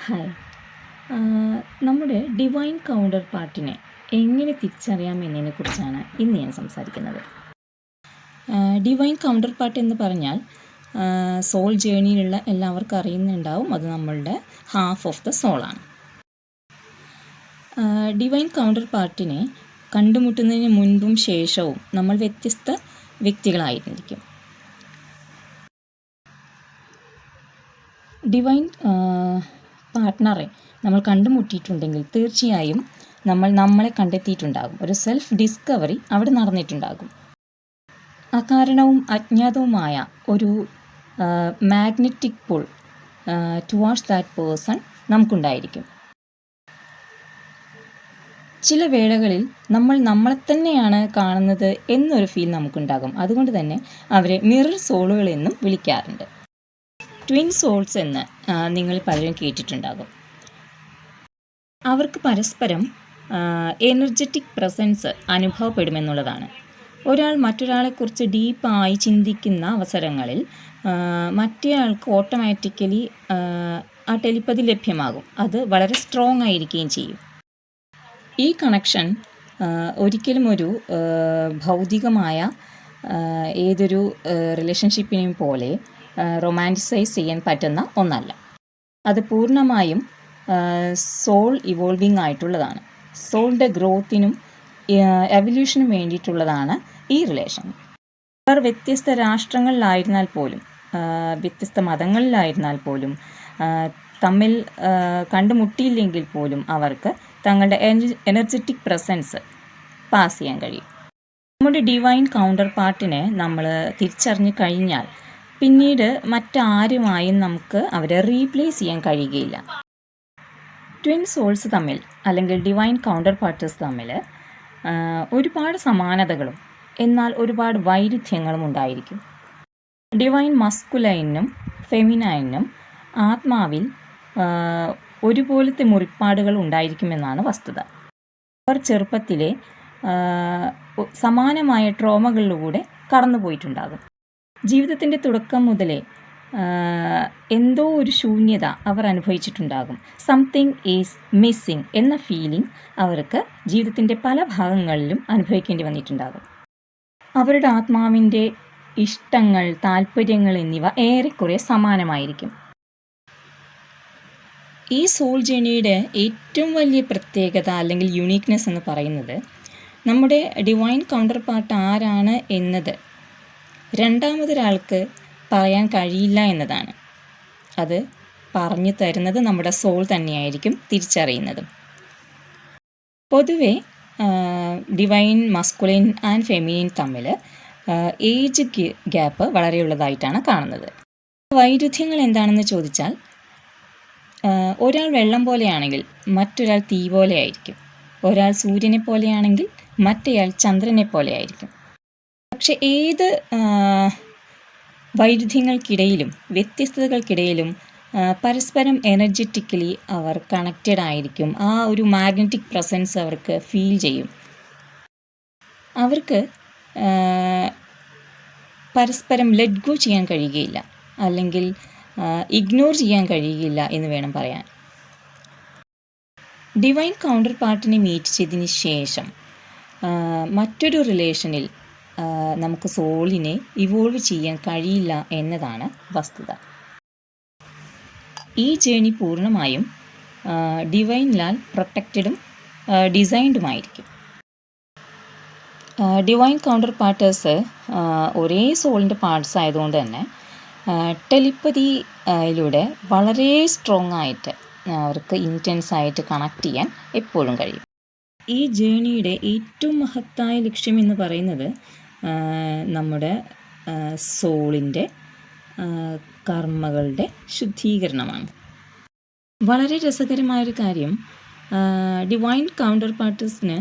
Hi. നമ്മുടെ divine counter പാർട്ടിനെ എങ്ങനെ തിരിച്ചറിയാമെന്നതിനെക്കുറിച്ചാണ് ഇന്ന് ഞാൻ സംസാരിക്കുന്നത്. ഡിവൈൻ കൗണ്ടർ പാർട്ട് എന്ന് പറഞ്ഞാൽ സോൾ ജേണിയിലുള്ള എല്ലാവർക്കും അറിയുന്നുണ്ടാവും, അത് നമ്മളുടെ ഹാഫ് ഓഫ് ദ സോളാണ്. ഡിവൈൻ കൗണ്ടർ പാർട്ടിനെ കണ്ടുമുട്ടുന്നതിന് മുൻപും ശേഷവും നമ്മൾ വ്യത്യസ്ത വ്യക്തികളായിരിക്കും. ഡിവൈൻ പാർട്ട്ണറെ നമ്മൾ കണ്ടുമുട്ടിയിട്ടുണ്ടെങ്കിൽ തീർച്ചയായും നമ്മളെ കണ്ടെത്തിയിട്ടുണ്ടാകും. ഒരു സെൽഫ് ഡിസ്കവറി അവിടെ നടന്നിട്ടുണ്ടാകും. അകാരണവും അജ്ഞാതവുമായ ഒരു magnetic pull towards that person നമുക്കുണ്ടായിരിക്കും. ചില വേളകളിൽ നമ്മളെ തന്നെയാണ് കാണുന്നത് എന്നൊരു ഫീൽ നമുക്കുണ്ടാകും. അതുകൊണ്ട് തന്നെ അവരെ മിറർ സോളുകൾ എന്നും വിളിക്കാറുണ്ട്. ട്വിൻ സോൾസ് എന്ന് നിങ്ങൾ പലരും കേട്ടിട്ടുണ്ടാകും. അവർക്ക് പരസ്പരം എനർജറ്റിക് പ്രസൻസ് അനുഭവപ്പെടുമെന്നുള്ളതാണ്. ഒരാൾ മറ്റൊരാളെക്കുറിച്ച് ഡീപ്പായി ചിന്തിക്കുന്ന അവസരങ്ങളിൽ മറ്റേയാൾക്ക് ഓട്ടോമാറ്റിക്കലി ആ ടെലിപ്പതി ലഭ്യമാകും. അത് വളരെ സ്ട്രോങ് ആയിരിക്കുകയും ചെയ്യും. ഈ കണക്ഷൻ ഒരിക്കലും ഒരു ഭൗതികമായ ഏതൊരു റിലേഷൻഷിപ്പിനെയും പോലെ റൊമാൻറ്റിസൈസ് ചെയ്യാൻ പറ്റുന്ന ഒന്നല്ല. അത് പൂർണ്ണമായും സോൾ ഇവോൾവിങ് ആയിട്ടുള്ളതാണ്. സോളിൻ്റെ ഗ്രോത്തിനും എവല്യൂഷനും വേണ്ടിയിട്ടുള്ളതാണ് ഈ റിലേഷൻ. അവർ വ്യത്യസ്ത രാഷ്ട്രങ്ങളിലായിരുന്നാൽ പോലും, വ്യത്യസ്ത മതങ്ങളിലായിരുന്നാൽ പോലും, തമ്മിൽ കണ്ടുമുട്ടിയില്ലെങ്കിൽ പോലും അവർക്ക് തങ്ങളുടെ എനർജറ്റിക് പ്രസൻസ് പാസ് ചെയ്യാൻ കഴിയും. നമ്മുടെ ഡിവൈൻ കൗണ്ടർ പാർട്ടിനെ നമ്മൾ തിരിച്ചറിഞ്ഞു കഴിഞ്ഞാൽ പിന്നീട് മറ്റാരുമായും നമുക്ക് അവരെ റീപ്ലേസ് ചെയ്യാൻ കഴിയുകയില്ല. ട്വിൻ സോൾസ് തമ്മിൽ അല്ലെങ്കിൽ ഡിവൈൻ കൗണ്ടർ പാർട്ടേഴ്സ് തമ്മിൽ ഒരുപാട് സമാനതകളും എന്നാൽ ഒരുപാട് വൈരുദ്ധ്യങ്ങളും ഉണ്ടായിരിക്കും. ഡിവൈൻ മസ്കുലൈനും ഫെമിനൈനും ആത്മാവിൽ ഒരുപോലത്തെ മുറിപ്പാടുകൾ ഉണ്ടായിരിക്കുമെന്നാണ് വസ്തുത. അവർ ചെറുപ്പത്തിലെ സമാനമായ ട്രോമകളിലൂടെ കടന്നു പോയിട്ടുണ്ടാകും. ജീവിതത്തിൻ്റെ തുടക്കം മുതലേ എന്തോ ഒരു ശൂന്യത അവർ അനുഭവിച്ചിട്ടുണ്ടാകും. സംതിങ് ഈസ് മിസ്സിങ് എന്ന ഫീലിംഗ് അവർക്ക് ജീവിതത്തിൻ്റെ പല ഭാഗങ്ങളിലും അനുഭവിക്കേണ്ടി വന്നിട്ടുണ്ടാകും. അവരുടെ ആത്മാവിൻ്റെ ഇഷ്ടങ്ങൾ, താല്പര്യങ്ങൾ എന്നിവ ഏറെക്കുറെ സമാനമായിരിക്കും. ഈ സോൾ ജേണിയുടെ ഏറ്റവും വലിയ പ്രത്യേകത അല്ലെങ്കിൽ യുണീക്നെസ് എന്ന് പറയുന്നത് നമ്മുടെ ഡിവൈൻ കൗണ്ടർ പാർട്ട് ആരാണ് എന്നത് രണ്ടാമതൊരാൾക്ക് പറയാൻ കഴിയില്ല എന്നതാണ്. അത് പറഞ്ഞു തരുന്നത് നമ്മുടെ സോൾ തന്നെയായിരിക്കും തിരിച്ചറിയുന്നതും. പൊതുവെ ഡിവൈൻ മസ്കുലിൻ ആൻഡ് ഫെമിനിൻ തമ്മിൽ ഏജ് ഗ്യാപ്പ് വളരെയുള്ളതായിട്ടാണ് കാണുന്നത്. വൈരുദ്ധ്യങ്ങൾ എന്താണെന്ന് ചോദിച്ചാൽ, ഒരാൾ വെള്ളം പോലെയാണെങ്കിൽ മറ്റൊരാൾ തീ പോലെ ആയിരിക്കും. ഒരാൾ സൂര്യനെ പോലെയാണെങ്കിൽ മറ്റേയാൾ ചന്ദ്രനെ പോലെ ആയിരിക്കും. പക്ഷെ ഏത് വൈരുദ്ധ്യങ്ങൾക്കിടയിലും വ്യത്യസ്തതകൾക്കിടയിലും പരസ്പരം എനർജറ്റിക്കലി അവർ കണക്റ്റഡ് ആയിരിക്കും. ആ ഒരു മാഗ്നറ്റിക് പ്രസൻസ് അവർക്ക് ഫീൽ ചെയ്യും. അവർക്ക് പരസ്പരം ലെറ്റ് ഗോ ചെയ്യാൻ കഴിയുകയില്ല, അല്ലെങ്കിൽ ഇഗ്നോർ ചെയ്യാൻ കഴിയുകയില്ല എന്ന് വേണം പറയാൻ. ഡിവൈൻ കൗണ്ടർ പാർട്ടിനെ മീറ്റ് ചെയ്തതിന് ശേഷം മറ്റൊരു റിലേഷനിൽ നമുക്ക് സോളിനെ ഇവോൾവ് ചെയ്യാൻ കഴിയില്ല എന്നതാണ് വസ്തുത. ഈ ജേണി പൂർണ്ണമായും ഡിവൈനാൽ പ്രൊട്ടക്റ്റഡും ഡിസൈൻഡുമായിരിക്കും. ഡിവൈൻ കൗണ്ടർ പാർട്ടേഴ്സ് ഒരേ സോളിൻ്റെ പാർട്സ് ആയതുകൊണ്ട് തന്നെ ടെലിപ്പതിയിലൂടെ വളരെ സ്ട്രോങ് ആയിട്ട് അവർക്ക് ഇൻറ്റൻസ് ആയിട്ട് കണക്ട് ചെയ്യാൻ എപ്പോഴും കഴിയും. ഈ ജേണിയുടെ ഏറ്റവും മഹത്തായ ലക്ഷ്യം എന്ന് പറയുന്നത് നമ്മുടെ സോളിൻ്റെ കർമ്മകളുടെ ശുദ്ധീകരണമാണ്. വളരെ രസകരമായൊരു കാര്യം, ഡിവൈൻ കൗണ്ടർ പാർട്ടേഴ്സിന്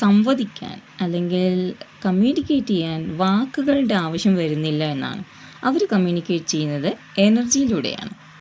സംവദിക്കാൻ അല്ലെങ്കിൽ കമ്മ്യൂണിക്കേറ്റ് ചെയ്യാൻ വാക്കുകളുടെ ആവശ്യം വരുന്നില്ല എന്നാണ്. അവർ കമ്മ്യൂണിക്കേറ്റ് ചെയ്യുന്നത് എനർജിയിലൂടെയാണ്.